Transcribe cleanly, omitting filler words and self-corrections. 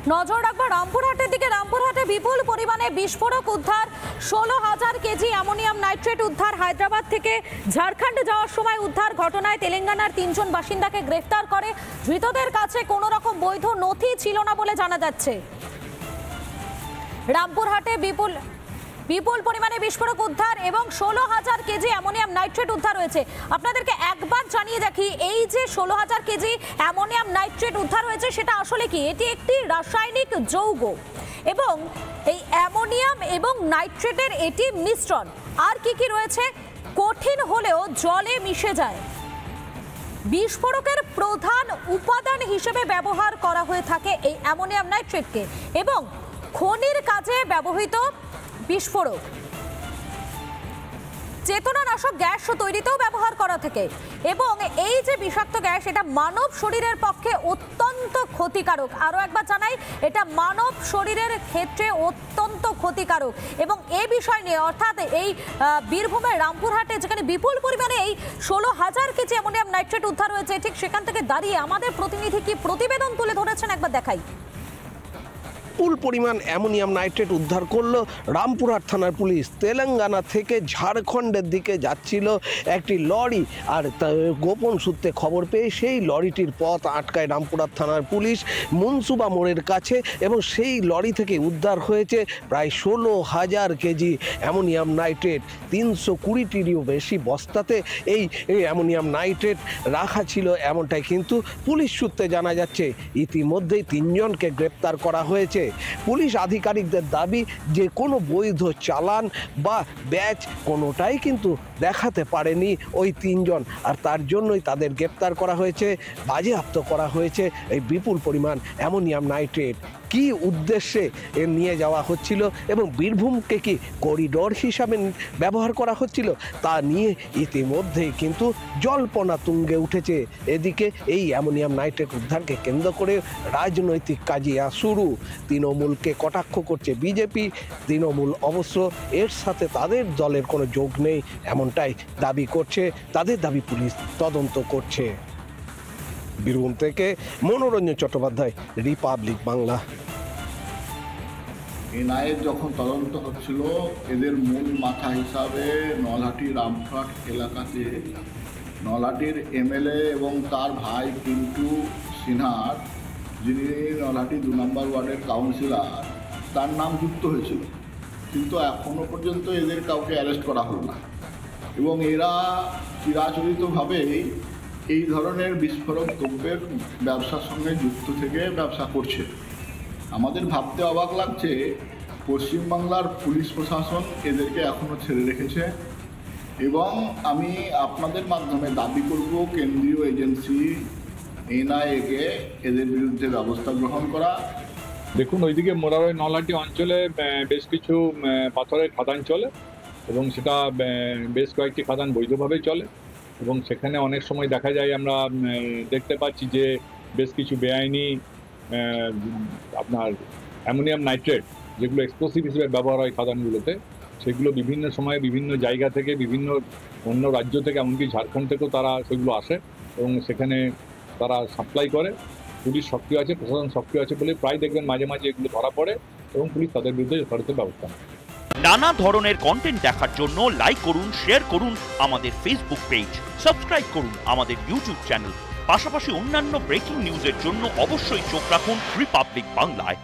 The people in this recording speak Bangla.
নজর রাখবো রামপুরহাটের দিকে। রামপুরহাটে বিপুল পরিমাণে বিস্ফোরক উদ্ধার, 16,000 কেজি অ্যামোনিয়াম নাইট্রেট উদ্ধার। হায়দ্রাবাদ থেকে ঝাড়খণ্ড যাওয়ার সময় উদ্ধার। ঘটনায় তেলেঙ্গানার 3 জন বাসিন্দাকে গ্রেফতার করে। ধৃতদের কাছে কোনো রকম বৈধ নথি ছিল না বলে জানা যাচ্ছে। রামপুরহাটে বিপুল পরিমাণে বিস্ফোরক উদ্ধার এবং 16,000 কেজি অ্যামোনিয়াম নাইট্রেট উদ্ধার হয়েছে। আপনাদেরকে একবার জানিয়ে রাখি, এই যে 16,000 কেজি অ্যামোনিয়াম নাইট্রেট উদ্ধার হয়েছে সেটা আসলে কি? এটি একটি রাসায়নিক যৌগ এবং এই অ্যামোনিয়াম এবং নাইট্রেটের এটি মিশ্রণ। আর কি কি রয়েছে? কঠিন হলেও জলে মিশে যায়। বিস্ফোরকের প্রধান উপাদান হিসেবে ব্যবহার করা হয়ে থাকে এই অ্যামোনিয়াম নাইট্রেটকে এবং খনির কাজে ব্যবহৃত বিস্ফোরক চেতনানাশক গ্যাস তৈরিতেও ব্যবহার করা থাকে এবং এই যে বিষাক্ত গ্যাস এটা মানব শরীরের পক্ষে অত্যন্ত ক্ষতিকারক। আরও একবার জানাই, এটা মানব শরীরের ক্ষেত্রে অত্যন্ত ক্ষতিকারক এবং এই বিষয় নিয়ে অর্থাৎ এই বীরভূমের রামপুরহাটে যেখানে বিপুল পরিমাণে এই 16,000 কেজি অ্যামোনিয়াম নাইট্রেট উদ্ধার হয়েছে, ঠিক সেখান থেকে দাঁড়িয়ে আমাদের প্রতিনিধি কি প্রতিবেদন তুলে ধরেছেন একবার দেখাই। বিপুল পরিমাণ অ্যামোনিয়াম নাইট্রেট উদ্ধার করলো রামপুরহাট থানার পুলিশ। তেলেঙ্গানা থেকে ঝাড়খণ্ডের দিকে যাচ্ছিল একটি লরি, আর গোপন সূত্রে খবর পেয়ে সেই লরিটির পথ আটকায় রামপুরহাট থানার পুলিশ মুনসুবা মোড়ের কাছে এবং সেই লরি থেকে উদ্ধার হয়েছে প্রায় 16,000 কেজি অ্যামোনিয়াম নাইট্রেট। 320টিরও বেশি বস্তাতে এই অ্যামোনিয়াম নাইট্রেট রাখা ছিল, এমনটাই কিন্তু পুলিশ সূত্রে জানা যাচ্ছে। ইতিমধ্যেই 3 জনকে গ্রেপ্তার করা হয়েছে। পুলিশ আধিকারিকদের দাবি যে কোনো বৈধ চালান বা ব্যাচ কোনোটাই কিন্তু দেখাতে পারেনি ওই 3 জন, আর তার জন্যই তাদের গ্রেপ্তার করা হয়েছে, বাজেয়াপ্ত করা হয়েছে এই বিপুল পরিমাণ অ্যামোনিয়াম নাইট্রেট। কি উদ্দেশ্যে নিয়ে যাওয়া হচ্ছিল এবং বীরভূমকে কি করিডোর হিসাবে ব্যবহার করা হচ্ছিল তা নিয়ে ইতিমধ্যেই কিন্তু জল্পনা তুঙ্গে উঠেছে। এদিকে এই অ্যামোনিয়াম নাইট্রেট উদ্ধারকে কেন্দ্র করে রাজনৈতিক কাজিয়া শুরু। তৃণমূলকে কটাক্ষ করছে বিজেপি। তৃণমূল অবশ্য এর সাথে তাদের দলের কোনো যোগ নেই এমনটাই দাবি করছে। তাদের দাবি পুলিশ তদন্ত করছে। বীরভূম থেকে মনোরঞ্জন চট্টোপাধ্যায়, রিপাবলিক বাংলা। এনআইএর যখন তদন্ত হচ্ছিল, এদের মূল মাথা হিসাবে নলহাটি রামপুরহাট এলাকাতে নলহাটির এমএলএ এবং তার ভাই পিন্টু সিনহার, যিনি নলহাটি 2 নম্বর ওয়ার্ডের কাউন্সিলর, তার নাম যুক্ত হয়েছিল, কিন্তু এখনও পর্যন্ত এদের কাউকে অ্যারেস্ট করা হলো না এবং এরা চিরাচরিতভাবেই এই ধরনের বিস্ফোরক দ্রব্যের ব্যবসার সঙ্গে যুক্ত থেকে ব্যবসা করছে। আমাদের ভাবতে অবাক লাগছে পশ্চিমবাংলার পুলিশ প্রশাসন এদেরকে এখনও ছেড়ে রেখেছে এবং আমি আপনাদের মাধ্যমে দাবি করব কেন্দ্রীয় এজেন্সি এনআইএকে এদের বিরুদ্ধে ব্যবস্থা গ্রহণ করা। দেখুন, ওইদিকে মোরারই নলহাটি অঞ্চলে বেশ কিছু পাথরের খাদান চলে এবং সেটা বেশ কয়েকটি খাদান বৈধভাবেই চলে এবং সেখানে অনেক সময় দেখা যায়, আমরা দেখতে পাচ্ছি যে বেশ কিছু বেআইনি আপনার অ্যামোনিয়াম নাইট্রেট যেগুলো এক্সপ্লোসিভ হিসেবে ব্যবহার হয় খাদানগুলোতে, সেগুলো বিভিন্ন সময়ে বিভিন্ন জায়গা থেকে, বিভিন্ন অন্য রাজ্য থেকে, এমনকি ঝাড়খণ্ড থেকেও তারা সেগুলো আসে এবং সেখানে তারা সাপ্লাই করে। পুলিশ সক্রিয় আছে, প্রশাসন সক্রিয় আছে বলে প্রায় দেখবেন মাঝে মাঝে এগুলো ধরা পড়ে এবং পুলিশ তাদের বিরুদ্ধে যথাযথ ব্যবস্থা নেয়। নানা ধরনের কন্টেন্ট দেখার জন্য লাইক করুন, শেয়ার করুন আমাদের ফেসবুক পেজ, সাবস্ক্রাইব করুন আমাদের ইউটিউব চ্যানেল। পাশাপাশি অন্যান্য ব্রেকিং নিউজের জন্য অবশ্যই চোখ রাখুন রিপাবলিক বাংলায়।